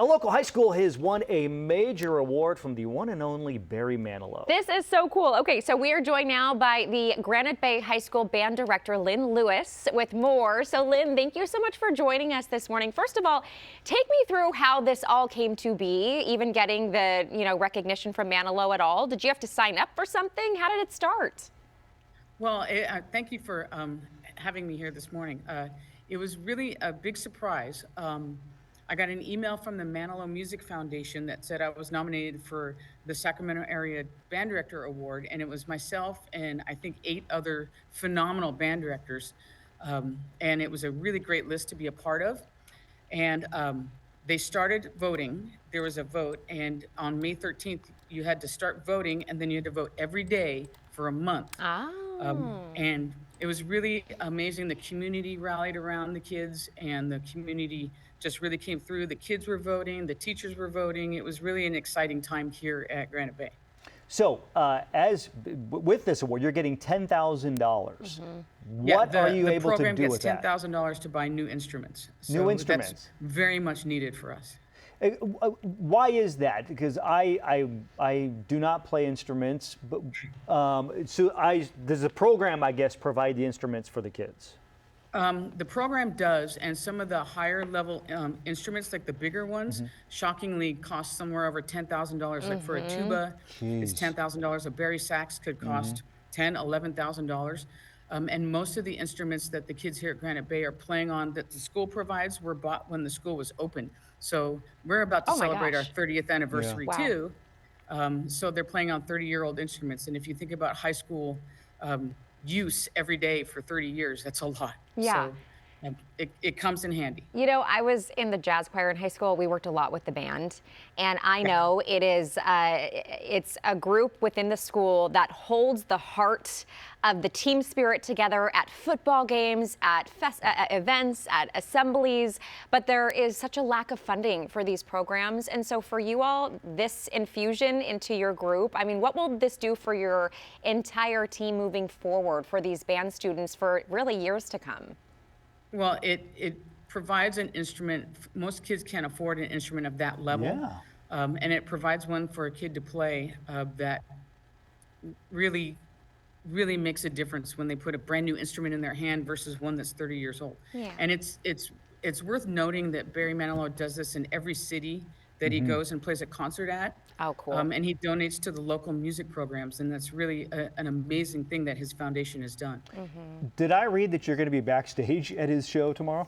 A local high school has won a major award from the one and only Barry Manilow. This is so cool. Okay, so we are joined now by the Granite Bay High School band director, Lynn Lewis, with more. So Lynn, thank you so much for joining us this morning. First of all, take me through how this all came to be, even getting the, recognition from Manilow at all. Did you have to sign up for something? How did it start? Well, thank you for having me here this morning. It was really a big surprise. I got an email from the Manilow Music Foundation that said I was nominated for the Sacramento Area Band Director Award, and it was myself and I think 8 other phenomenal band directors. And it was a really great list to be a part of. And they started voting. There was a vote, and on May 13th, you had to start voting, and then you had to vote every day for a month. And it was really amazing. The community rallied around the kids, and the community just really came through. The kids were voting, the teachers were voting. It was really an exciting time here at Granite Bay. So, with this award, you're getting $10,000. What are you able to do with that? The program gets $10,000 to buy new instruments. New instruments. That's very much needed for us. Why is that? Because I do not play instruments, but does the program, I guess, provide the instruments for the kids? The program does, and some of the higher level instruments, like the bigger ones, shockingly cost somewhere over $10,000. Like for a tuba, it's $10,000. A Barry sax could cost $10,000, $11,000. And most of the instruments that the kids here at Granite Bay are playing on that the school provides were bought when the school was open. So we're about to celebrate our 30th anniversary too. So they're playing on 30-year-old instruments. And if you think about high school use every day for 30 years, that's a lot. Yeah. So it comes in handy. I was in the jazz choir in high school. We worked a lot with the band, and I know it's a group within the school that holds the heart of the team spirit together at football games, at events, at assemblies, but there is such a lack of funding for these programs. And so for you all, this infusion into your group, I mean, what will this do for your entire team moving forward for these band students for really years to come? Well, it provides an instrument. Most kids can't afford an instrument of that level. And it provides one for a kid to play that really makes a difference when they put a brand new instrument in their hand versus one that's 30 years old. And it's worth noting that Barry Manilow does this in every city that he goes and plays a concert at. Oh, cool. And he donates to the local music programs, and that's really an amazing thing that his foundation has done. Did I read that you're going to be backstage at his show tomorrow?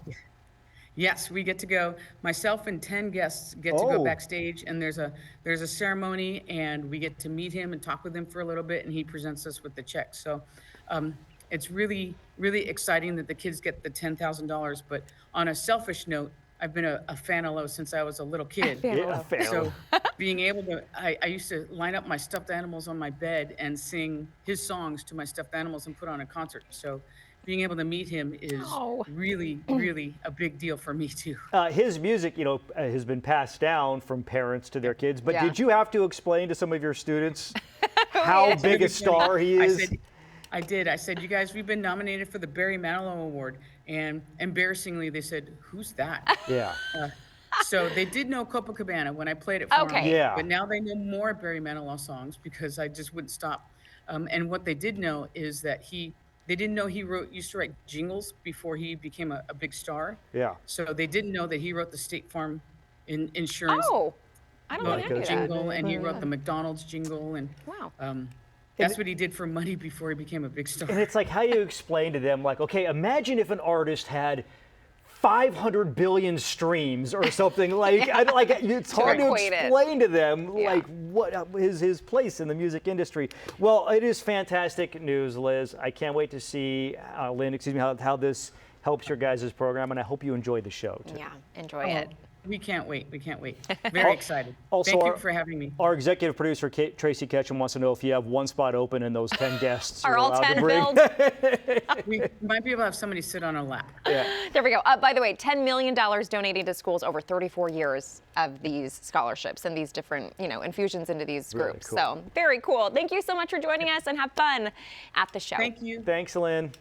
Yes, we get to go. Myself and 10 guests get to go backstage, and there's a ceremony, and we get to meet him and talk with him for a little bit, and he presents us with the check. So it's really exciting that the kids get the $10,000. But on a selfish note, I've been a Manilow since I was a little kid. So being able to, I used to line up my stuffed animals on my bed and sing his songs to my stuffed animals and put on a concert. So being able to meet him is really a big deal for me too. His music, has been passed down from parents to their kids, but did you have to explain to some of your students how big a star he is? I did. I said, you guys, we've been nominated for the Barry Manilow Award. And embarrassingly, they said, who's that? So they did know Copacabana when I played it for them. But now they know more Barry Manilow songs because I just wouldn't stop. And what they did know is that they didn't know he used to write jingles before he became a big star. So they didn't know that he wrote the State Farm insurance I don't know jingle, and he wrote the McDonald's jingle. And that's what he did for money before he became a big star. And it's like, how do you explain to them, like, okay, imagine if an artist had 500 billion streams or something like, it's hard to explain to them, like, what is his place in the music industry. Well, it is fantastic news, Liz. I can't wait to see, Lynn, how this helps your guys' program, and I hope you enjoy the show, too. Yeah, enjoy it. We can't wait. We can't wait. Very excited. Also, thank you for having me. Our executive producer, Tracy Ketchum, wants to know if you have one spot open and those 10 guests are all 10 filled. We might be able to have somebody sit on our lap. There we go. By the way, $10 million donating to schools over 34 years of these scholarships and these different, infusions into these groups. Really cool. So very cool. Thank you so much for joining us, and have fun at the show. Thank you. Thanks, Lynn.